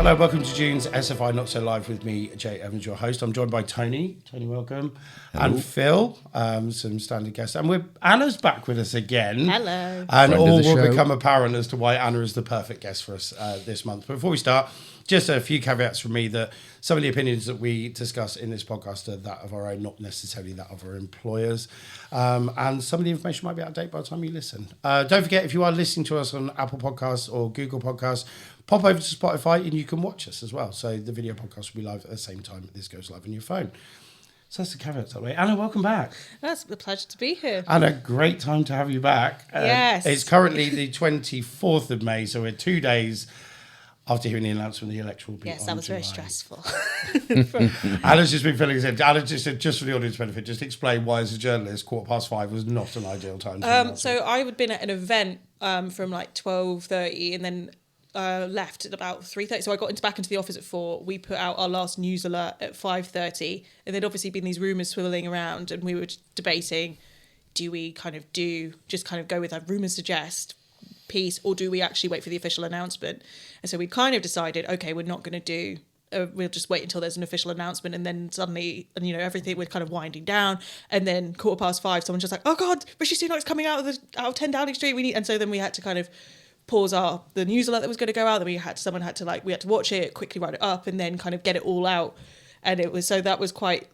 Hello, welcome to June's SFI Not So Live with me, Jay Evans, your host. I'm joined by Tony. Tony, welcome. Hello. And Phil, some standard guests. And Anna's back with us again. Hello. And Friend all of the will show. become apparent as to why Anna is the perfect guest for us this month. But before we start, just a few caveats from me that some of the opinions that we discuss in this podcast are that of our own, not necessarily that of our employers. And some of the information might be out of date by the time you listen. Don't forget, if you are listening to us on Apple Podcasts or Google Podcasts, pop over to Spotify and you can watch us as well. So the video podcast will be live at the same time this goes live on your phone. So that's the caveat that way. Anna, welcome back. That's a pleasure to be here. And a great time to have you back. Yes. It's currently the 24th of May, so we're 2 days after hearing the announcement the election will be Yes, on that was July. very stressful. Anna's just been filling his head. Anna just said, just for the audience benefit, just explain why, as a journalist, 5:15 was not an ideal time. So I had been at an event from like 12:30 and then left at about 3:30. So I got back into the office at 4. We put out our last news alert at 5:30, and there'd obviously been these rumours swirling around, and we were debating: do we kind of go with that rumours suggest piece, or do we actually wait for the official announcement? And so we kind of decided, okay, we're not going to do. We'll just wait until there's an official announcement, and then suddenly, and everything we're kind of winding down, and then 5:15, someone's just like, "Oh God, Rishi Sunak's coming out of 10 Downing Street." And so then we had to kind of pause the news alert that was going to go out. Then we had to watch it, quickly write it up, and then kind of get it all out. And that was quite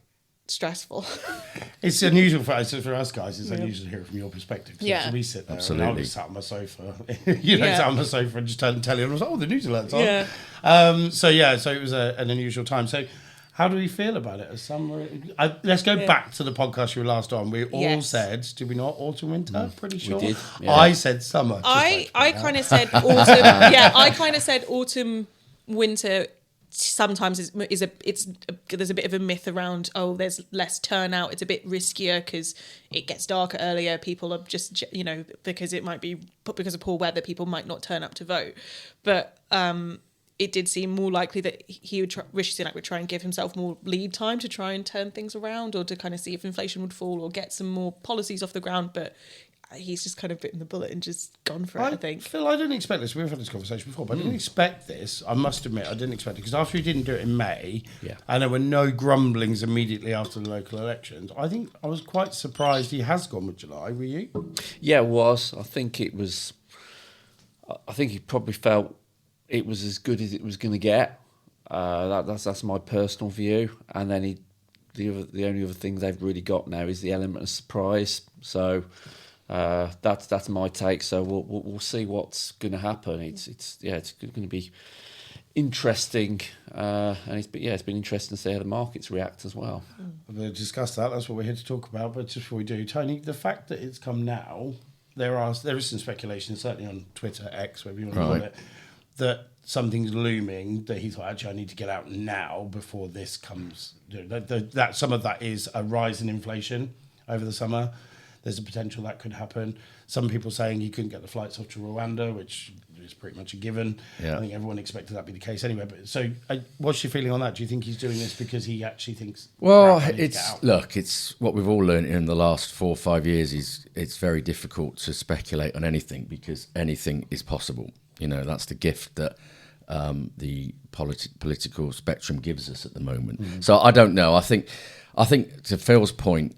stressful. It's unusual for us guys. It's unusual to hear it from your perspective. So we sit there Absolutely. and I was sat on my sofa, sat on my sofa and just turned telly and I was like, oh, the news alert's on. Yeah. So it was an unusual time. So how do we feel about it? Let's go back to the podcast you were last on. We all said, did we not, autumn, winter? Pretty sure. We did. Yeah. I said summer. I kind of said autumn. Yeah, I kind of said autumn, winter. Sometimes there's a bit of a myth around, there's less turnout, it's a bit riskier because it gets darker earlier, people are just because it might be because of poor weather, people might not turn up to vote, but it did seem more likely that Rishi Sunak would try and give himself more lead time to try and turn things around, or to kind of see if inflation would fall or get some more policies off the ground, but he's just kind of bitten the bullet and just gone for it, I think. Phil, I didn't expect this. We've had this conversation before, but I didn't expect this. I must admit, I didn't expect it. Because after he didn't do it in May, and there were no grumblings immediately after the local elections, I think I was quite surprised he has gone with July. Were you? Yeah, it was. I think he probably felt it was as good as it was going to get. That's my personal view. And then the only other thing they've really got now is the element of surprise. So that's my take. So we'll see what's going to happen. It's going to be interesting, and it's been interesting to see how the markets react as well. We'll discuss that. That's what we're here to talk about. But just before we do, Tony, the fact that it's come now, there is some speculation, certainly on Twitter, X, whatever you want to call it, that something's looming. That he thought, actually, I need to get out now before this comes. That some of that is a rise in inflation over the summer. There's a potential that could happen. Some people saying he couldn't get the flights off to Rwanda, which is pretty much a given. Yeah. I think everyone expected that to be the case anyway. But so, what's your feeling on that? Do you think he's doing this because he actually thinks? Well, it's what we've all learned in the last 4 or 5 years. It's very difficult to speculate on anything because anything is possible. That's the gift that the political spectrum gives us at the moment. Mm-hmm. So I don't know. I think to Phil's point,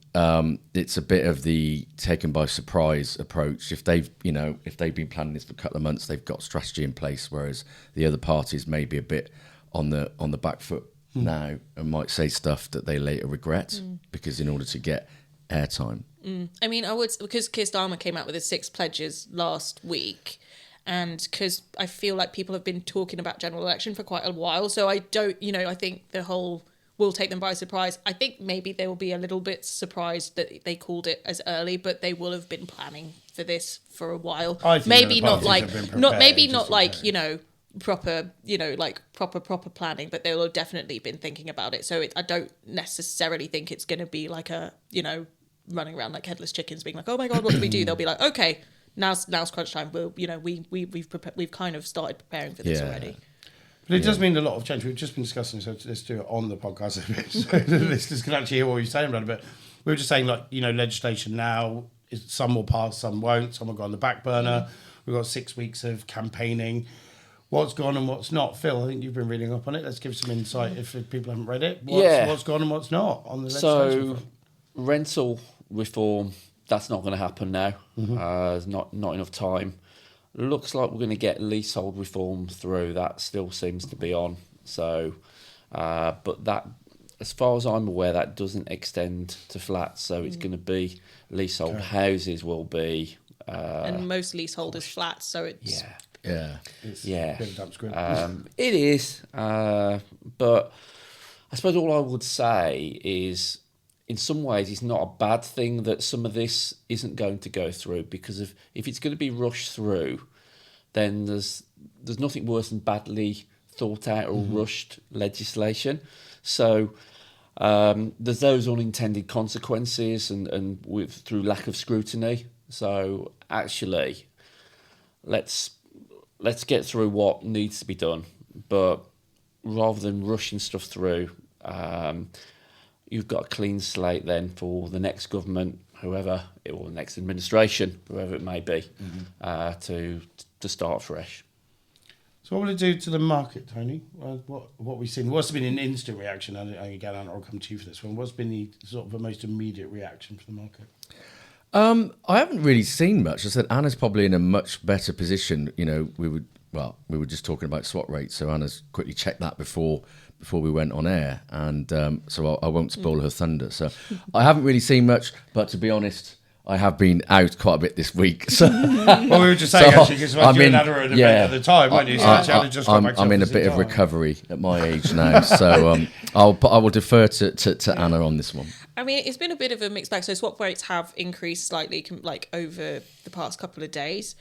it's a bit of the taken by surprise approach. If they've been planning this for a couple of months, they've got strategy in place, whereas the other parties may be a bit on the back foot now and might say stuff that they later regret because in order to get airtime. I mean, because Keir Starmer came out with his 6 pledges last week. And because I feel like people have been talking about general election for quite a while, so I don't, I think the whole will take them by surprise. I think maybe they will be a little bit surprised that they called it as early, but they will have been planning for this for a while. Maybe not like proper planning, but they will have definitely been thinking about it. So I don't necessarily think it's going to be like a running around like headless chickens, being like, oh my God, what do we do? They'll be like, okay. Now's crunch time. We've kind of started preparing for this already. But it does mean a lot of change. We've just been discussing, so let's do it on the podcast a bit, so the listeners can actually hear what you're saying about it. But we were just saying, legislation now, some will pass, some won't, some will go on the back burner. We've got 6 weeks of campaigning. what's gone and what's not. Phil, I think you've been reading up on it. Let's give some insight if people haven't read it. What's gone and what's not on the legislation front? Rental reform, that's not going to happen now. There's not enough time. Looks like we're going to get leasehold reform through. That still seems to be on. So, but that, as far as I'm aware, that doesn't extend to flats. So it's going to be leasehold houses will be. And most leaseholders flats, so it's It's a bit of damp squib. it is, but I suppose all I would say is, in some ways, it's not a bad thing that some of this isn't going to go through, because if it's going to be rushed through, then there's nothing worse than badly thought out or rushed legislation. So there's those unintended consequences and through lack of scrutiny. So actually, let's get through what needs to be done, but rather than rushing stuff through, you've got a clean slate then for the next government, whoever, or the next administration, whoever it may be, to start fresh. So what will it do to the market, Tony? What we've seen? What's been an instant reaction? And again, I'll come to you for this one. What's been the sort of the most immediate reaction for the market? I haven't really seen much. I said Anna's probably in a much better position. You know, we were just talking about swap rates, so Anna's quickly checked that before we went on air, and so I won't spoil her thunder. So I haven't really seen much, but to be honest, I have been out quite a bit this week. So well, we were just saying actually because you and Anna were at an event at the time, weren't you? So I'm in a bit of recovery at my age now, so I will defer to Anna on this one. I mean, it's been a bit of a mixed bag. So swap rates have increased slightly, like over the past couple of days.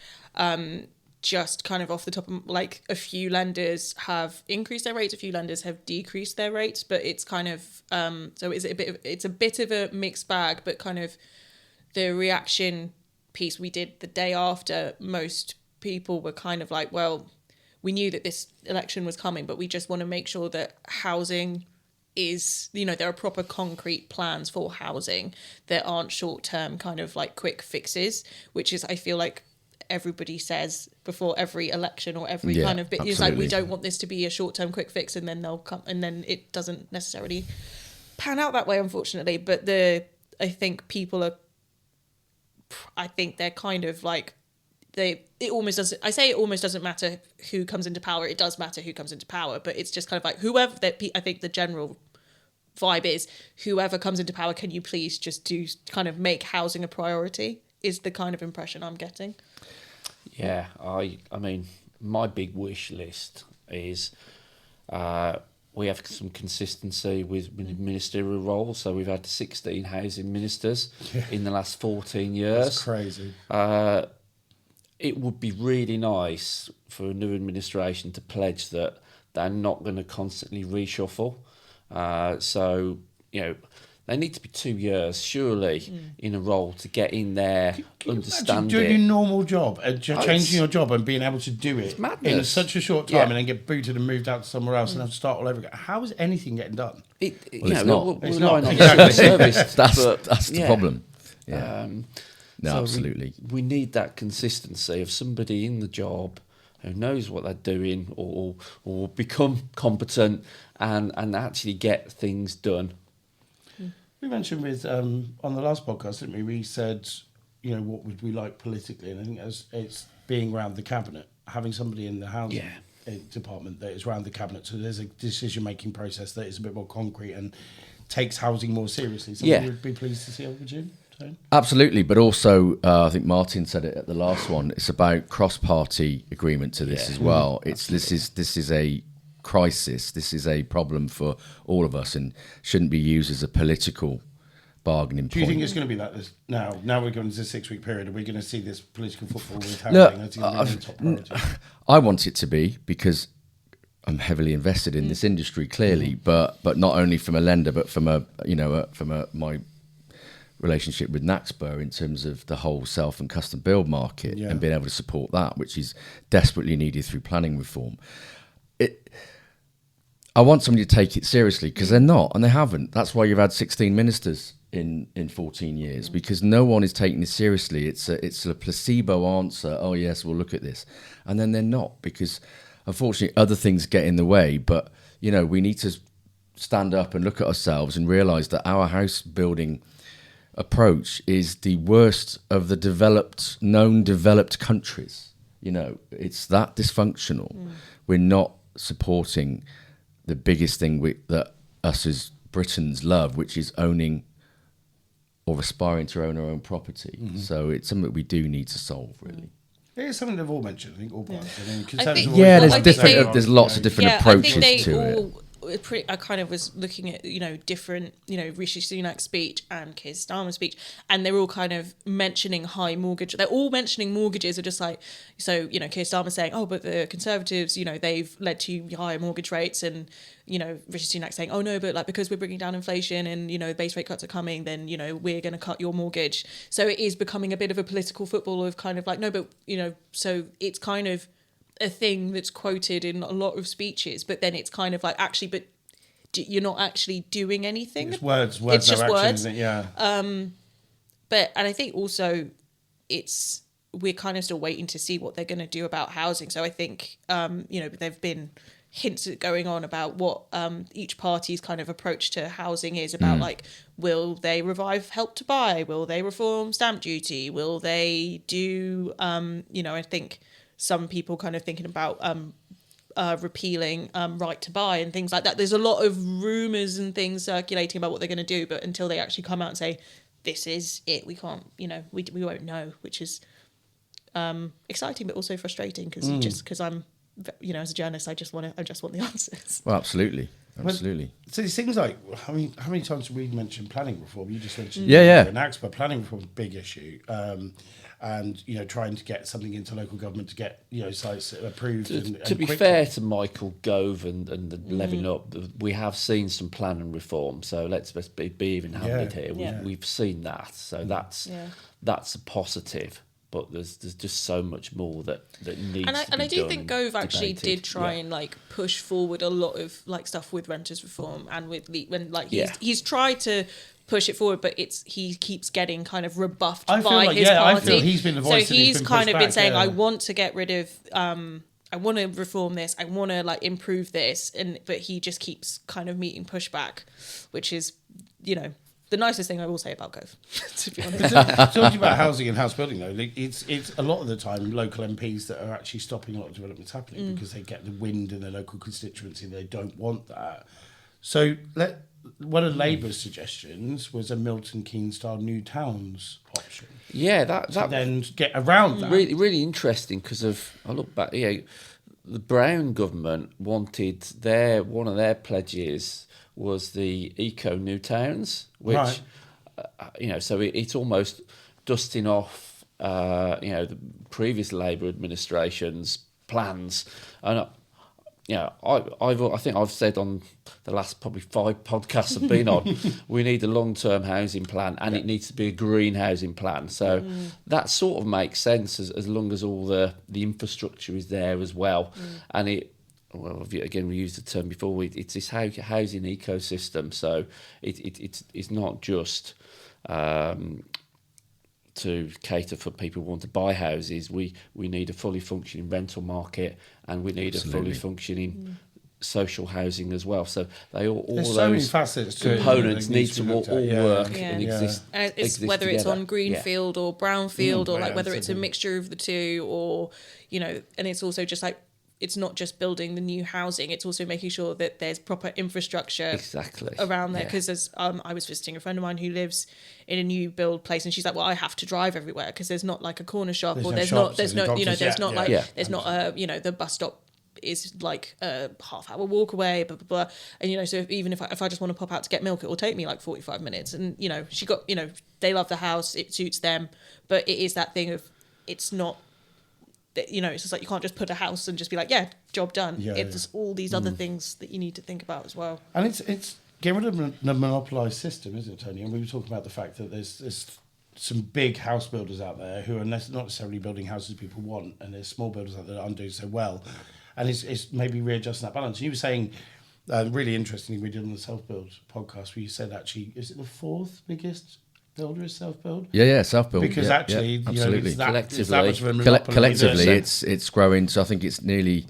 Just kind of off the top of, like, a few lenders have increased their rates, a few lenders have decreased their rates, but it's kind of so it's a bit of a mixed bag. But kind of the reaction piece we did the day after, most people were kind of like, well, we knew that this election was coming, but we just want to make sure that housing is, you know, there are proper concrete plans for housing. There aren't short-term kind of like quick fixes, which is, I feel like, everybody says before every election or every kind of bit. It's like, we don't want this to be a short-term quick fix, and then they'll come, and then it doesn't necessarily pan out that way, unfortunately. But I think they're kind of like, it almost doesn't matter who comes into power. It does matter who comes into power, but it's just kind of like I think the general vibe is, whoever comes into power, can you please just kind of make housing a priority, is the kind of impression I'm getting. Yeah, I mean, my big wish list is we have some consistency with ministerial roles. So we've had 16 housing ministers in the last 14 years. That's crazy. It would be really nice for a new administration to pledge that they're not going to constantly reshuffle. So, you know, they need to be 2 years, surely, in a role to get in there, understand it. Doing your normal job and changing your job and being able to do it in such a short time and then get booted and moved out to somewhere else and have to start all over again. How is anything getting done? It's not. We're relying on the service. That's the problem. Yeah. No, so absolutely. We need that consistency of somebody in the job who knows what they're doing or become competent and actually get things done. We mentioned with on the last podcast, didn't we? We said, you know, what would we like politically, and I think it's being around the cabinet, having somebody in the housing department that is around the cabinet, so there's a decision-making process that is a bit more concrete and takes housing more seriously. Something you would be pleased to see, would you? Absolutely, but also I think Martin said it at the last one. It's about cross-party agreement to this as well. This is a crisis. This is a problem for all of us and shouldn't be used as a political bargaining point. Do you think it's going to be like this now? Now we're going into the 6-week period. Are we going to see this political football with housing? That's going to be top priority? I want it to be, because I'm heavily invested in this industry, clearly, but not only from a lender, but from my relationship with Naxper in terms of the whole self and custom build market and being able to support that, which is desperately needed through planning reform. I want somebody to take it seriously, because they're not, and they haven't. That's why you've had 16 ministers in 14 years, because no one is taking this seriously. It's a placebo answer. Oh yes, we'll look at this, and then they're not, because unfortunately, other things get in the way. But, you know, we need to stand up and look at ourselves and realise that our house building approach is the worst of the known developed countries. You know, it's that dysfunctional. We're not supporting the biggest thing that us as Britons love, which is owning or aspiring to own our own property. So it's something that we do need to solve, really. It's something they've all mentioned. I think all parties. I mean, There's lots of different approaches I think to it. I kind of was looking at, different, Rishi Sunak's speech and Keir Starmer's speech, and they're all kind of mentioning high mortgage. They're all mentioning mortgages are just like, so, Keir Starmer saying, oh, but the Conservatives, they've led to higher mortgage rates, and, Rishi Sunak saying, oh no, but like because we're bringing down inflation and, base rate cuts are coming, then, we're going to cut your mortgage. So it is becoming a bit of a political football of kind of like, no, but, so it's kind of a thing that's quoted in a lot of speeches, but then it's kind of like, actually, but you're not actually doing anything. It's words it's just action, words. isn't it? Yeah. And I think also we're kind of still waiting to see what they're going to do about housing. So I think, there've been hints going on about what each party's kind of approach to housing is about, like, will they revive Help to Buy? Will they reform stamp duty? Will they do, I think some people kind of thinking about repealing right to buy and things like that. There's a lot of rumours and things circulating about what they're going to do, but until they actually come out and say, this is it, we can't, we won't know, which is exciting but also frustrating because I'm, as a journalist, I just want the answers. Well, absolutely. So it seems like, how many times have we mentioned planning reform? You just mentioned an axe, but planning reform is a big issue. And trying to get something into local government to get sites approved. To be fair to Michael Gove and the Levelling Up, we have seen some planning reform. So let's be even-handed here. We've seen that, so that's a positive. But there's just so much more that needs to be done. And I do think Gove actually did try and like push forward a lot of like stuff with renters reform and with he's tried to push it forward, but he keeps getting kind of rebuffed by his party. I feel he's been the voice. So he's kind of been saying, I want to get rid of, I want to reform this, I want to like improve this, but he just keeps kind of meeting pushback, which is, the nicest thing I will say about Gove, to be honest. Talking about housing and house building, though, it's a lot of the time local MPs that are actually stopping a lot of developments happening because they get the wind in their local constituency and they don't want that. So one of Labour's suggestions was a Milton Keynes style new towns option. Yeah, that then get around that. Really, really interesting because I look back. The Brown government wanted one of their pledges was the eco new towns, which so it's almost dusting off the previous Labour administration's plans. And I think I've said on the last probably 5 podcasts I've been on, we need a long-term housing plan and it needs to be a green housing plan. So that sort of makes sense as long as all the infrastructure is there as well. And again, we used the term before, it's this housing ecosystem. So it's not just to cater for people who want to buy houses. We need a fully functioning rental market and we need a fully functioning social housing as well. So all those components need to all work and exist. And it's whether together. It's on greenfield or brownfield or like whether it's a mixture of the two, or and it's also just like, it's not just building the new housing, it's also making sure that there's proper infrastructure around there. Because I was visiting a friend of mine who lives in a new build place, and she's like, well, I have to drive everywhere because there's not like a corner shop, there's not the bus stop is like a half-hour walk away, blah, blah, blah. And, so even if I just want to pop out to get milk, it will take me like 45 minutes. And, she got, they love the house, it suits them. But it is that thing of, it's not, it's just like you can't just put a house and just be like, job done. It's all these other things that you need to think about as well. And it's getting rid of the monopolised system, isn't it, Tony? And we were talking about the fact that there's some big house builders out there who are not necessarily building houses people want, and there's small builders out there that aren't doing so well. And it's maybe readjusting that balance. And you were saying, really interestingly, we did on the Self-Build podcast, where you said actually, is it the 4th biggest builder is self-build? Yeah, self-build. Because absolutely. collectively, it's growing. So I think it's nearly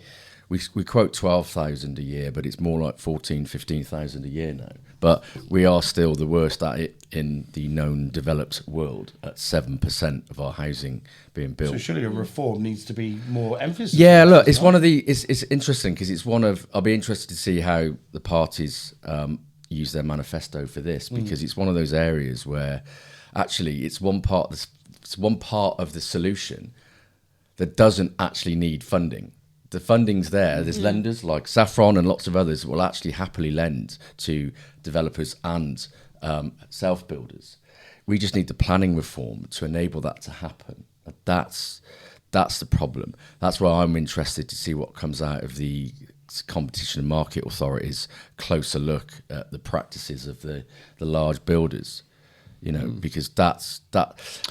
we quote 12,000 a year, but it's more like 14, 15,000 a year now. But we are still the worst at it in the known developed world, at 7% of our housing being built. So surely a reform needs to be more emphasis. Yeah, look, it's one of the. It's interesting because it's one of. I'll be interested to see how the parties use their manifesto for this, because it's one of those areas where actually it's one part of the solution that doesn't actually need funding. The funding's there. There's lenders like Saffron and lots of others that will actually happily lend to developers and self-builders. We just need the planning reform to enable that to happen. That's the problem. That's why I'm interested to see what comes out of the Competition and Market Authority's closer look at the practices of the large builders. You know, because that's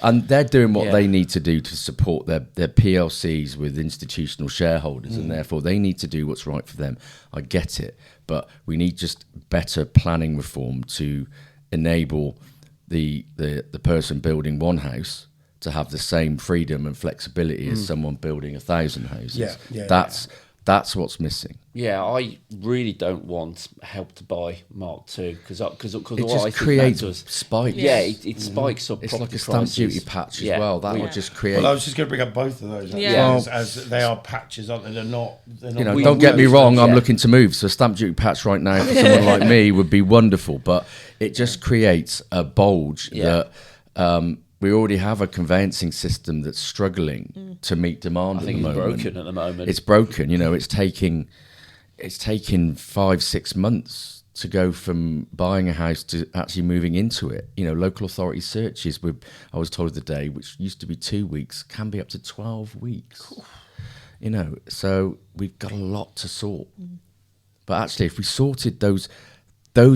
and they're doing what they need to do to support their PLCs with institutional shareholders, and therefore they need to do what's right for them. I get it, but we need just better planning reform to enable the person building one house to have the same freedom and flexibility as someone building 1,000 houses. That's what's missing. Yeah, I really don't want Help to Buy Mark II because it just creates spikes. Yeah, it spikes up. It's property like a stamp prices. duty patch as well. That would just create. Well, I was just going to bring up both of those. As they are patches, aren't they? They're not. You know, don't get me wrong. I'm looking to move, so a stamp duty patch right now for someone like me would be wonderful. But it just creates a bulge that. We already have a conveyancing system that's struggling to meet demand. I think it's broken at the moment. It's broken. You know, it's taking 5-6 months to go from buying a house to actually moving into it. You know, local authority searches, I was told the day, which used to be 2 weeks, can be up to 12 weeks. You know, so we've got a lot to sort. But actually, if we sorted those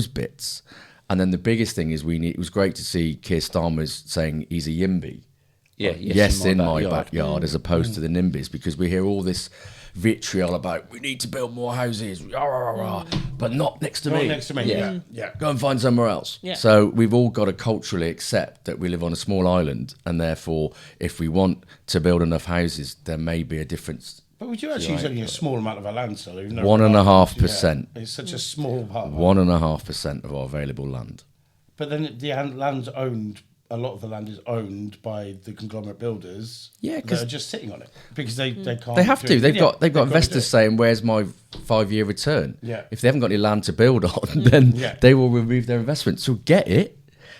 bits. And then the biggest thing is it was great to see Keir Starmer's saying he's a YIMBY. Yes, in my backyard, as opposed to the NIMBYs, because we hear all this vitriol about we need to build more houses, but not next to me. Next to me. Yeah. Go and find somewhere else. Yeah. So we've all got to culturally accept that we live on a small island, and therefore, if we want to build enough houses, there may be a difference. But would you actually use only a small amount of our land still? 1.5%. It's such a small part. 1.5% of our available land. But then the land's owned. A lot of the land is owned by the conglomerate builders. Yeah, because they're just sitting on it because they can't. They have to. They've got investors saying, "Where's my 5-year return?" Yeah. If they haven't got any land to build on, then they will remove their investment. So get it,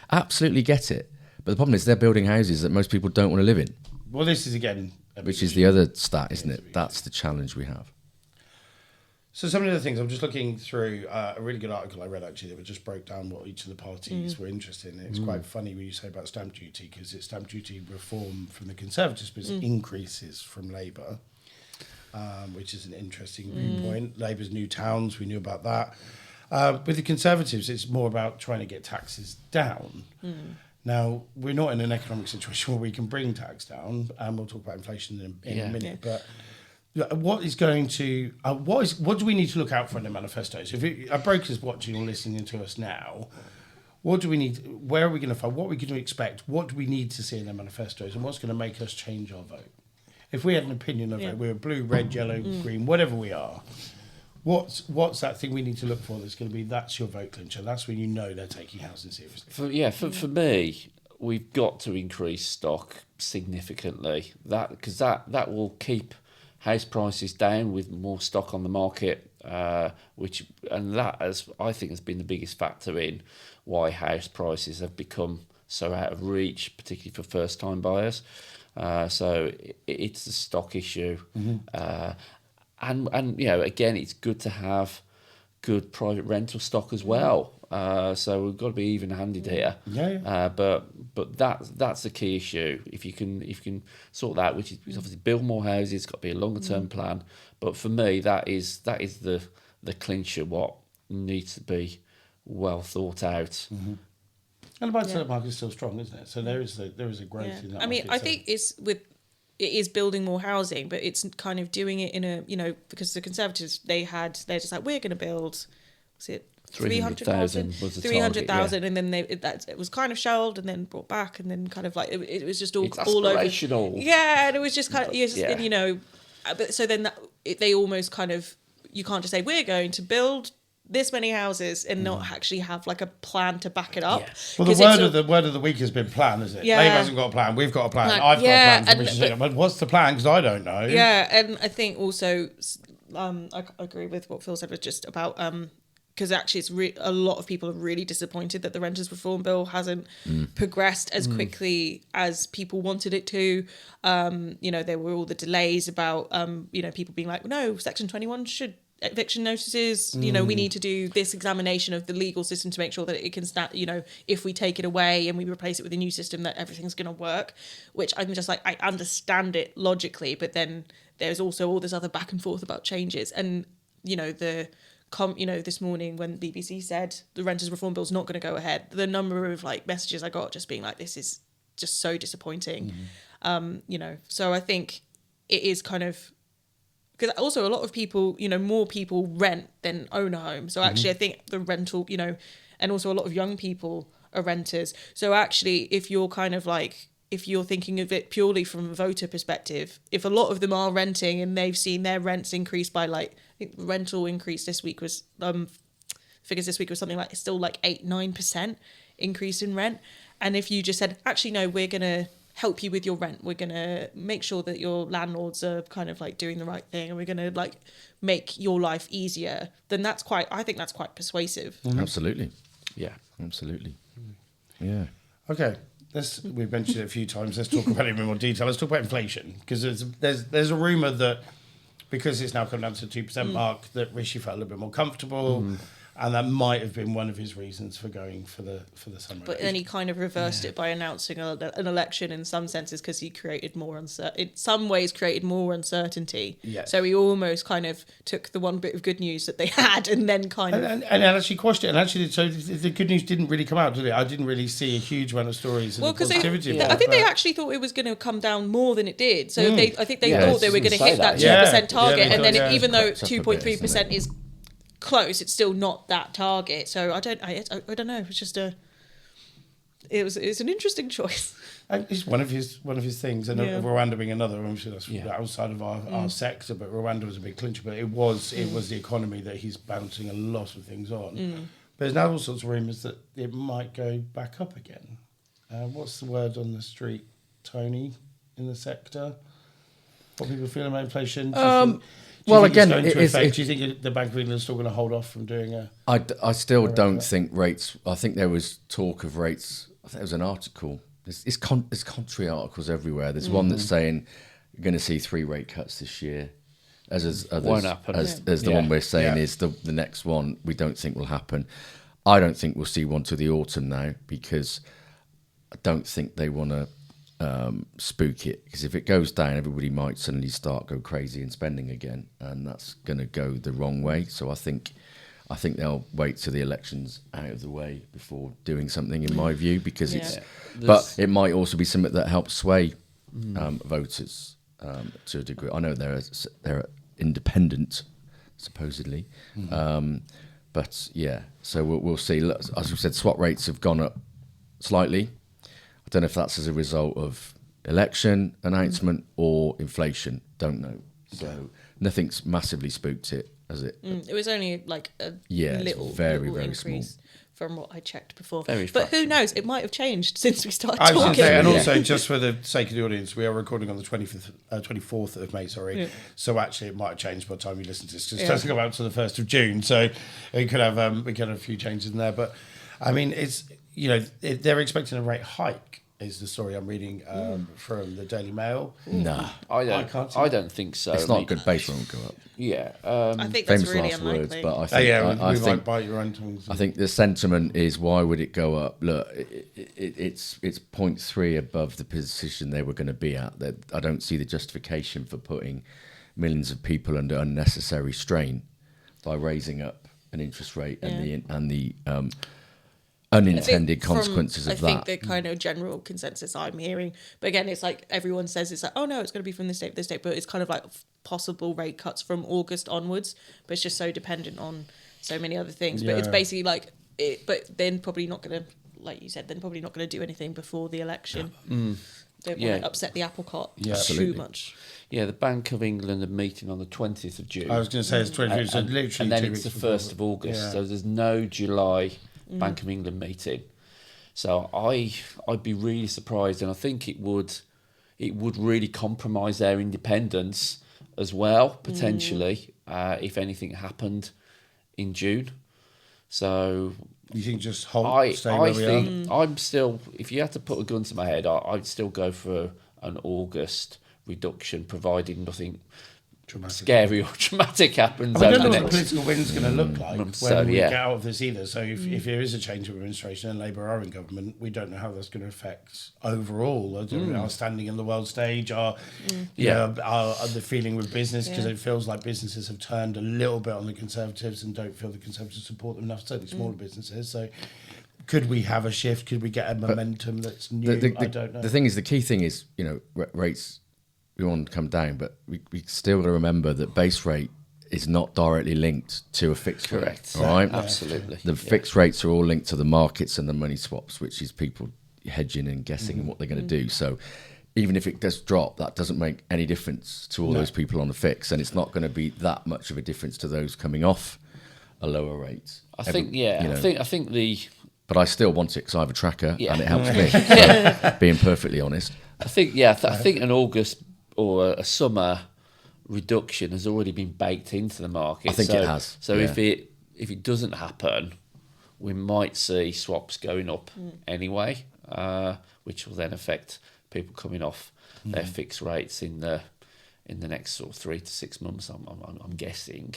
absolutely get it. But the problem is they're building houses that most people don't want to live in. Well, this is again. Which is the other stat, isn't it? That's the challenge we have. So some of the things, I'm just looking through a really good article I read actually that just broke down what each of the parties were interested in. It's quite funny when you say about stamp duty, because it's stamp duty reform from the Conservatives, but increases from Labour, which is an interesting viewpoint. Labour's new towns, we knew about that. With the Conservatives, it's more about trying to get taxes down. Now, we're not in an economic situation where we can bring tax down, and we'll talk about inflation in a minute, but what is going to, what do we need to look out for in the manifestos? If our brokers watching or listening to us now, what do we need, where are we going to find, what are we going to expect, what do we need to see in the manifestos, and what's going to make us change our vote? If we had an opinion of it, we're blue, red, yellow, green, whatever we are, what's that thing we need to look for that's going to be, that's your vote clincher? That's when you know they're taking housing seriously. For me, we've got to increase stock significantly. Because that will keep house prices down with more stock on the market, that I think has been the biggest factor in why house prices have become so out of reach, particularly for first-time buyers. So it's the stock issue. And you know, again, it's good to have good private rental stock as well. So we've got to be even-handed here. But that's the key issue. If you can sort that, which is obviously build more houses, it's got to be a longer-term plan. But for me, that is the clincher. What needs to be well thought out. And the buy-to-let market is still strong, isn't it? So there is a growth in that. I mean, I think it is building more housing, but it's kind of doing it in a, you know, because the Conservatives, they're just like, we're going to build, was it 300,000 was the 300,000, target, and then it was kind of shelved and then brought back, and then kind of like it was just all aspirational. All over. Yeah, and it was just kind of you know, but so then they almost kind of, you can't just say we're going to build this many houses and not actually have like a plan to back it up. Yeah. Well, the word of the week has been plan, isn't it? Yeah. Labour hasn't got a plan. We've got a plan. Like, I've got yeah, a plan. For but what's the plan? Because I don't know. Yeah, and I think also, I agree with what Phil said was just about because actually it's a lot of people are really disappointed that the Renters Reform Bill hasn't progressed as quickly as people wanted it to. You know, there were all the delays about you know, people being like, no, Section 21 should. Eviction notices, you know, we need to do this examination of the legal system to make sure that it can start, you know, if we take it away and we replace it with a new system, that everything's going to work, which I'm just like, I understand it logically, but then there's also all this other back and forth about changes. And, you know, you know, this morning when BBC said the Renters Reform Bill's not going to go ahead, the number of like messages I got just being like, this is just so disappointing. You know, so I think it is kind of, because also a lot of people, you know, more people rent than own a home. So actually, I think the rental, you know, and also a lot of young people are renters. So actually, if you're kind of like, if you're thinking of it purely from a voter perspective, if a lot of them are renting and they've seen their rents increase by like, I think the rental increase this week was, figures this week was something like still like 8-9% increase in rent. And if you just said, actually, no, we're going to help you with your rent, we're going to make sure that your landlords are kind of like doing the right thing, and we're going to like make your life easier, then I think that's quite persuasive. Absolutely. Yeah. Absolutely. Yeah. Okay. We've mentioned it a few times. Let's talk about it in more detail. Let's talk about inflation, because there's a rumour that because it's now come down to the 2% mark, that Rishi felt a little bit more comfortable. And that might have been one of his reasons for going for the summer. But then he kind of reversed it by announcing an election in some senses, because he created more in some ways created more uncertainty. Yes. So he almost kind of took the one bit of good news that they had and then kind of... And actually quashed it. And actually, so the good news didn't really come out, did it? I didn't really see a huge amount of stories and positivity. I think they actually thought it was going to come down more than it did. So I think they thought they were going to hit that 2% target. And then even though 2.3% is close, it's still not that target. So I don't know. It's just it's an interesting choice. It's one of his things, and Rwanda being another. Obviously, that's outside of our sector, but Rwanda was a big clincher. But it was the economy that he's bouncing a lot of things on. But there's now all sorts of rumours that it might go back up again. What's the word on the street, Tony, in the sector? What people feeling about inflation? Do you think the Bank of England is still going to hold off from doing a... I still don't think rates... I think there was talk of rates... I think there was an article. There's contrary articles everywhere. There's one that's saying you're going to see 3 rate cuts this year. As won't happen. As the one we're saying is the next one we don't think will happen. I don't think we'll see one till the autumn now, because I don't think they want to spook it, because if it goes down, everybody might suddenly go crazy and spending again, and that's going to go the wrong way. So I think they'll wait till the election's out of the way before doing something, in my view, because but it might also be something that helps sway voters to a degree. I know they're independent, supposedly, but yeah. So we'll see. As we said, swap rates have gone up slightly. I don't know if that's as a result of election announcement or inflation. Don't know. So nothing's massively spooked it, has it? It was only like a little very small from what I checked before. But who knows? It might have changed since we started talking. And also, just for the sake of the audience, we are recording on the 24th of May, sorry. Yeah. So actually, it might have changed by the time you listen to this, because it doesn't go out to the 1st of June. So we could have a few changes in there. But I mean, it's, you know, they're expecting a rate hike, is the story I'm reading from the Daily Mail. No, I don't think so. It's not a good base won't go up. Yeah, I think that's really last unlikely. words, but I think I think might bite your own tongues. I think the sentiment is, why would it go up? Look, it's 0.3 above the position they were going to be at. That I don't see the justification for putting millions of people under unnecessary strain by raising up an interest rate and the unintended consequences of that. I think the kind of general consensus I'm hearing, but again, it's like everyone says it's like, oh no, it's going to be from this date, but it's kind of like possible rate cuts from August onwards, but it's just so dependent on so many other things. But it's basically like but then probably not going to, like you said, then probably not going to do anything before the election. don't Yeah. want to upset the apple cart Yeah. too Absolutely. much. Yeah, the Bank of England are meeting on the 20th of June. I was going to say it's 23, so literally and then 2 it's weeks the before. 1st of August, Yeah. so there's no July Bank of England meeting. So I'd be really surprised, and I think it would really compromise their independence as well, potentially, if anything happened in June. So You think just stay I where we are? think I'm still, if you had to put a gun to my head, I'd still go for an August reduction, provided nothing Dramatic. scary or dramatic happens We over don't know the what the next. political wind's going to look like when So, we yeah. get out of this either. So if there is a change of administration and Labour are in government, we don't know how that's going to affect overall our standing in the world stage, our the feeling with business, because it feels like businesses have turned a little bit on the Conservatives and don't feel the Conservatives support them enough, certainly smaller businesses. So could we have a shift? Could we get a momentum that's new? I don't know. The thing is, the key thing is, rates, we want to come down, but we still got to remember that base rate is not directly linked to a fixed Correct. rate. All right? Absolutely. The fixed rates are all linked to the markets and the money swaps, which is people hedging and guessing and what they're going to do. So even if it does drop, that doesn't make any difference to all those people on the fix, and it's not going to be that much of a difference to those coming off a lower rate. I think the But I still want it because I have a tracker Yeah. and it helps me. So, being perfectly honest. I think an August or a summer reduction has already been baked into the market. I think it has, So yeah. if it doesn't happen, we might see swaps going up anyway, which will then affect people coming off their fixed rates in the next sort of 3 to 6 months. I'm guessing.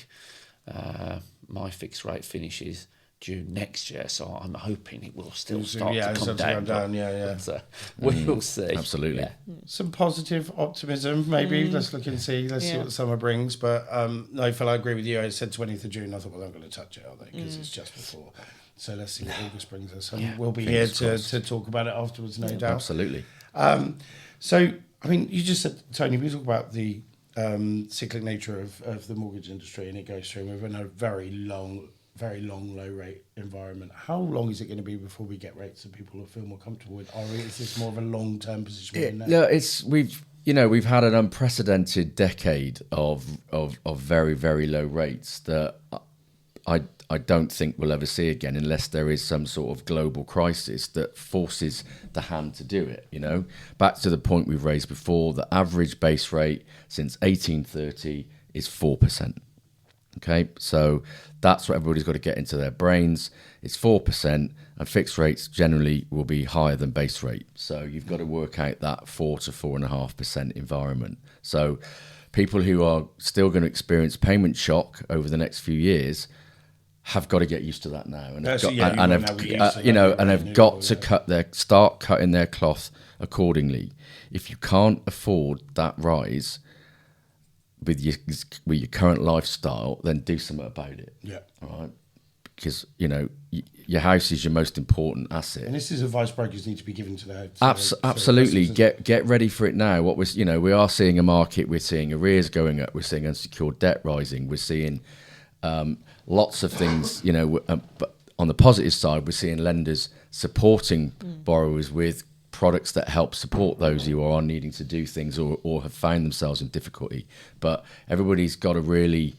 My fixed rate finishes June next year, so I'm hoping it will still start to come down. But, we will see. Absolutely. Yeah. Some positive optimism, maybe. Let's look and see. Let's see what the summer brings. But no, Phil, I agree with you. I said 20th of June. I thought, well, I'm going to touch it, are they? Because it's just before. So let's see what August brings us. And we'll be here to talk about it afterwards, no doubt. Absolutely. So, I mean, you just said, Tony, we talk about the cyclic nature of the mortgage industry, and it goes through. We're in a very long low rate environment. How long is it going to be before we get rates that people will feel more comfortable with? Or is this more of a long term position we're in now? No, we've had an unprecedented decade of very, very low rates that I don't think we'll ever see again unless there is some sort of global crisis that forces the hand to do it. Back to the point we've raised before, the average base rate since 1830 is 4%. Okay, so that's what everybody's got to get into their brains. It's 4%, and fixed rates generally will be higher than base rate. So you've got to work out that 4 to 4.5% environment. So people who are still going to experience payment shock over the next few years have got to get used to that now, and have got to start cutting their cloth accordingly. If you can't afford that rise with your current lifestyle, then do something about it. Yeah. All right. Because your house is your most important asset. And this is advice brokers need to be given to their absolutely. Get ready for it now. We are seeing a market. We're seeing arrears going up. We're seeing unsecured debt rising. We're seeing lots of things. But on the positive side, we're seeing lenders supporting borrowers with products that help support those who are needing to do things or have found themselves in difficulty. But everybody's got to really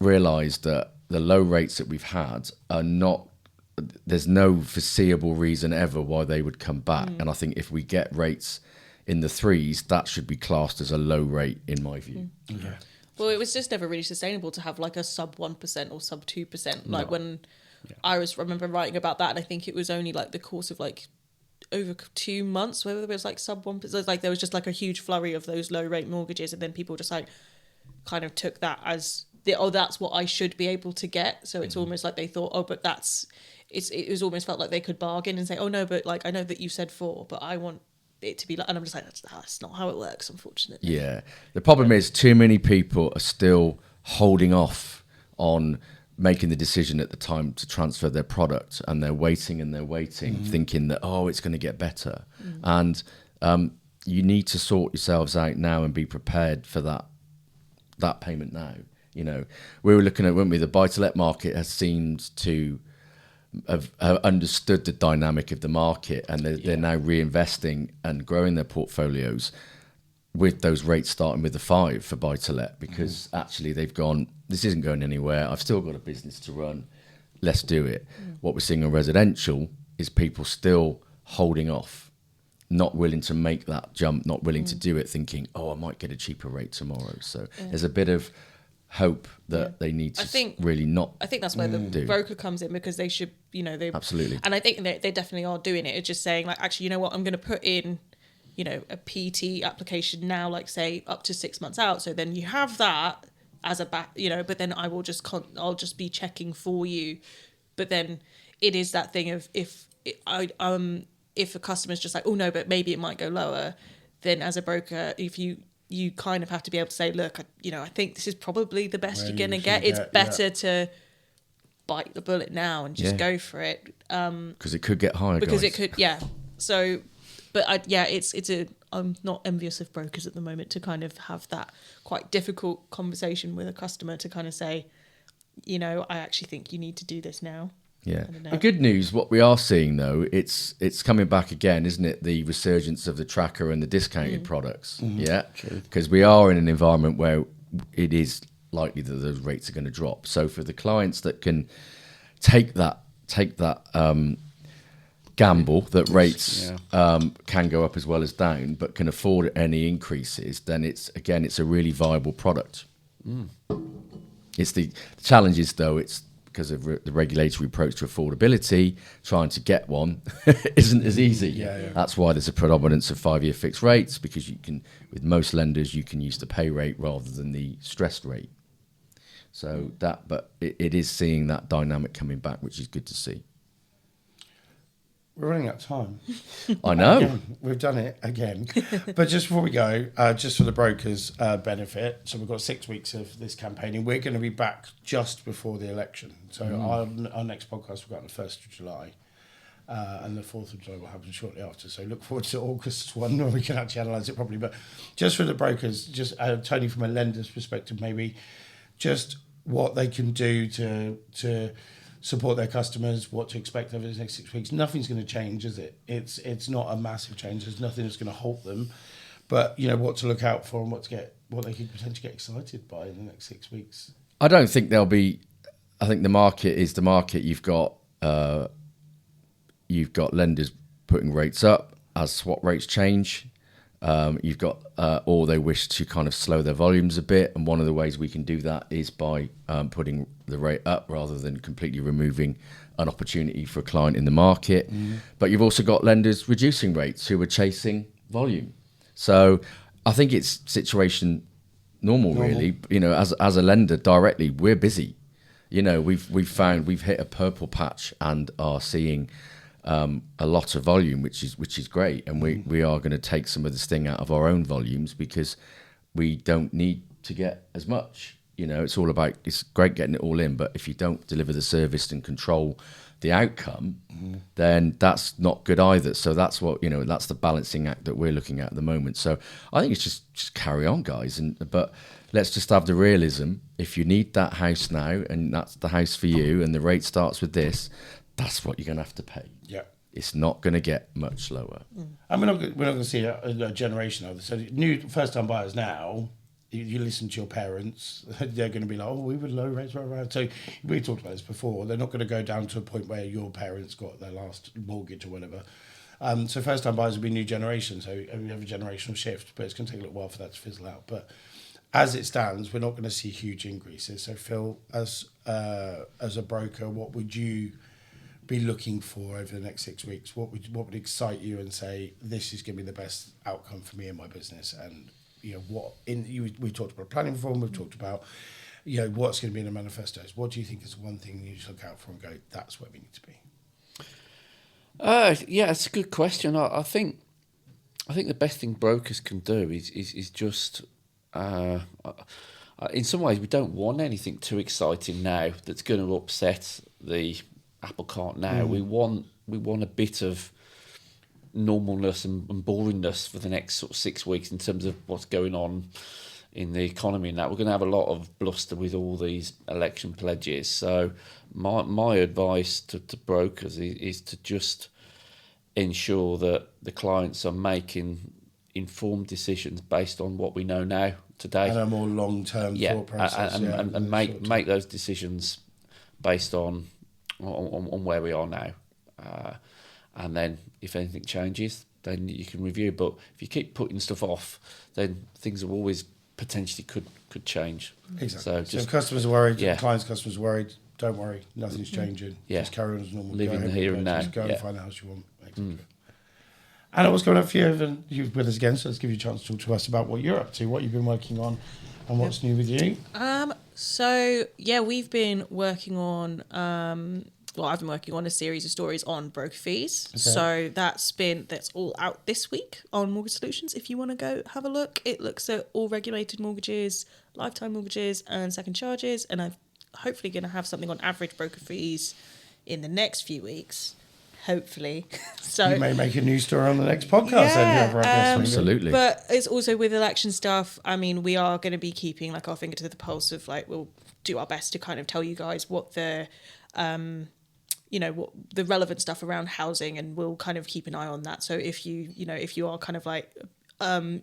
realise that the low rates that we've had are not, there's no foreseeable reason ever why they would come back. And I think if we get rates in the 3s, that should be classed as a low rate in my view. Yeah. Well, it was just never really sustainable to have like a sub 1% or sub 2%. Like when I remember writing about that, and I think it was only like the course of like over 2 months where there was like sub 1%. Like there was just like a huge flurry of those low rate mortgages, and then people just like kind of took that as that's what I should be able to get. So it's almost like they thought, but it was almost felt like they could bargain and say, oh no, but like I know that you said 4, but I want it to be like, and I'm just like, that's not how it works, unfortunately. Yeah. The problem is too many people are still holding off on making the decision at the time to transfer their product, and they're waiting thinking that, it's going to get better. And you need to sort yourselves out now and be prepared for that payment now. We were looking at, weren't we, the buy-to-let market has seemed to have understood the dynamic of the market, and they're now reinvesting and growing their portfolios with those rates starting with the 5 for buy to let, because actually they've gone, this isn't going anywhere. I've still got a business to run. Let's do it. What we're seeing in residential is people still holding off, not willing to make that jump, not willing to do it, thinking, oh, I might get a cheaper rate tomorrow. So there's a bit of hope that they need to really not. I think that's where the broker comes in, because they should, they absolutely. And I think they definitely are doing it. It's just saying, like, actually, you know what, I'm going to put in, a PT application now, like, say up to 6 months out. So then you have that as a back, but then I will I'll just be checking for you. But then it is that thing of if a customer's just like, oh no, but maybe it might go lower, then as a broker, if you kind of have to be able to say, look, I think this is probably the best you're going to get. It's better to bite the bullet now and just go for it. Because it could get higher, because guys. it could, So, but I'm not envious of brokers at the moment to kind of have that quite difficult conversation with a customer to kind of say, I actually think you need to do this now. Yeah. The good news, what we are seeing though, it's coming back again, isn't it? The resurgence of the tracker and the discounted products. Yeah. Because we are in an environment where it is likely that those rates are going to drop. So for the clients that can take that gamble that rates can go up as well as down, but can afford any increases, then it's a really viable product. It's the challenges though, it's because of the regulatory approach to affordability, trying to get one isn't as easy. That's why there's a predominance of 5-year fixed rates, because you can, with most lenders, you can use the pay rate rather than the stressed rate. So but it is seeing that dynamic coming back, which is good to see. We're running out of time. I know. Again, we've done it again. But just before we go, just for the brokers' benefit, so we've got 6 weeks of this campaigning. We're going to be back just before the election. So our next podcast will go on the 1st of July. And the 4th of July will happen shortly after. So look forward to August one, where we can actually analyse it properly. But just for the brokers, just Tony, from a lender's perspective, maybe just what they can do to support their customers, what to expect over the next 6 weeks. Nothing's going to change, is it? It's not a massive change. There's nothing that's going to halt them. But what to look out for and what they could potentially get excited by in the next 6 weeks. I don't think there'll be. I think the market is the market. You've got lenders putting rates up as swap rates change. You've got, or they wish to kind of slow their volumes a bit, and one of the ways we can do that is by putting the rate up rather than completely removing an opportunity for a client in the market. But you've also got lenders reducing rates who are chasing volume. So I think it's situation normal. Really. As a lender directly, we're busy. We've found we've hit a purple patch and are seeing a lot of volume, which is great, and we are going to take some of the sting out of our own volumes because we don't need to get as much. It's all about, it's great getting it all in, but if you don't deliver the service and control the outcome, then that's not good either. So that's what that's the balancing act that we're looking at the moment. So I think it's just carry on, guys, but let's just have the realism. If you need that house now, and that's the house for you, and the rate starts with this, that's what you're going to have to pay. Yeah. It's not going to get much lower. And we're not going to see a generation of this. So new first-time buyers now, you listen to your parents, they're going to be like, oh, we would low rates right around. So we talked about this before. They're not going to go down to a point where your parents got their last mortgage or whatever. So first-time buyers will be new generation. So we have a generational shift, but it's going to take a little while for that to fizzle out. But as it stands, we're not going to see huge increases. So Phil, as a broker, what would you be looking for over the next 6 weeks? What would excite you and say, this is going to be the best outcome for me and my business? And we talked about planning reform, we've talked about what's going to be in the manifestos. What do you think is one thing you should look out for and go, that's where we need to be? It's a good question. I think the best thing brokers can do is just in some ways we don't want anything too exciting now that's going to upset the apple cart now. We want a bit of normalness and boringness for the next sort of 6 weeks in terms of what's going on in the economy and that, we're going to have a lot of bluster with all these election pledges. So my advice to brokers is to just ensure that the clients are making informed decisions based on what we know now today. And a more long-term thought process. And make those decisions based on where we are now. And then if anything changes, then you can review. But if you keep putting stuff off, then things are always potentially could change. Exactly. So if customers are worried, clients' customers are worried, don't worry, nothing's changing. Yeah. Just carry on as normal. Live in the here and now. Just go and find the house you want. Exactly. Anna, what's going on for you? And you're with us again, so let's give you a chance to talk to us about what you're up to, what you've been working on, and what's new with you. We've been working on I've been working on a series of stories on broker fees. Okay. So that's all out this week on Mortgage Solutions. If you want to go have a look, it looks at all regulated mortgages, lifetime mortgages, and second charges. And I'm hopefully going to have something on average broker fees in the next few weeks. Hopefully. So you may make a new story on the next podcast. Absolutely. But it's also with election stuff. I mean, we are going to be keeping like our finger to the pulse of we'll do our best to kind of tell you guys what the what the relevant stuff around housing, and we'll kind of keep an eye on that. So if you are kind of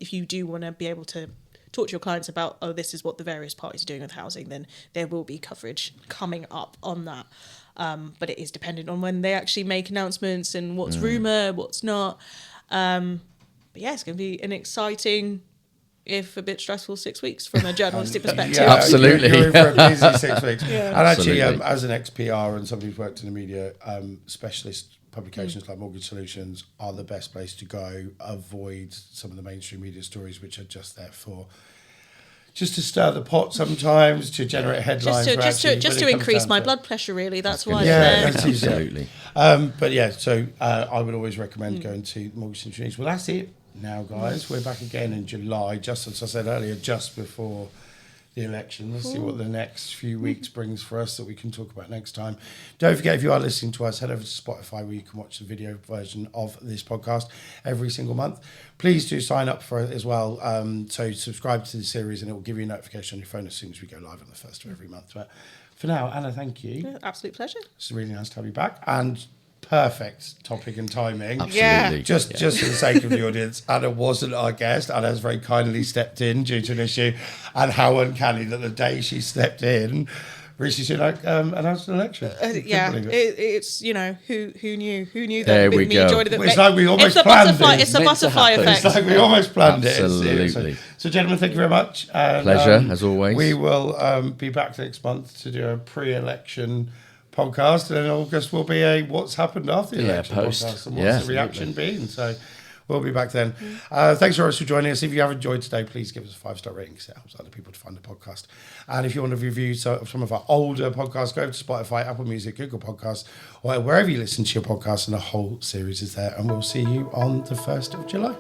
if you do want to be able to talk to your clients about, this is what the various parties are doing with housing, then there will be coverage coming up on that. But it is dependent on when they actually make announcements and what's rumour, what's not. But yeah, it's going to be an exciting, if a bit stressful, 6 weeks from a journalistic perspective. Yeah, absolutely. You're in for a busy 6 weeks. Yeah. And actually, as an ex-PR and somebody who's worked in the media, specialist publications like Mortgage Solutions are the best place to go. Avoid some of the mainstream media stories, which are just there for just to stir the pot sometimes, to generate headlines. Just to increase my blood pressure, really. That's why. Absolutely. So I would always recommend going to Mortgage Solutions. Well, that's it now, guys. We're back again in July, just as I said earlier, just before the election. Let's see what the next few weeks brings for us that we can talk about next time. Don't forget, if you are listening to us, head over to Spotify where you can watch the video version of this podcast every single month. Please do sign up for it as well. So subscribe to the series and it will give you a notification on your phone as soon as we go live on the first of every month. But for now, Anna, thank you. Yeah, absolute pleasure. It's really nice to have you back. And perfect topic and timing. Absolutely. Yeah. Just for the sake of the audience, Anna wasn't our guest. Anna has very kindly stepped in due to an issue, and how uncanny that the day she stepped in, Rishi Sunak announced an election. It's who knew that there with we me go. joining It's like we almost planned it. It's a butterfly effect. It's like we almost planned Absolutely. it. So gentlemen, thank you very much. And, Pleasure, as always. We will be back next month to do a pre-election podcast, and in August will be a what's happened after the election podcast and what's the reaction been. So we'll be back then. Thanks very much for joining us. If you have enjoyed today, please give us a 5-star rating because it helps other people to find the podcast. And if you want to review some of our older podcasts, go over to Spotify, Apple Music, Google Podcasts, or wherever you listen to your podcasts, and the whole series is there. And we'll see you on the 1st of July.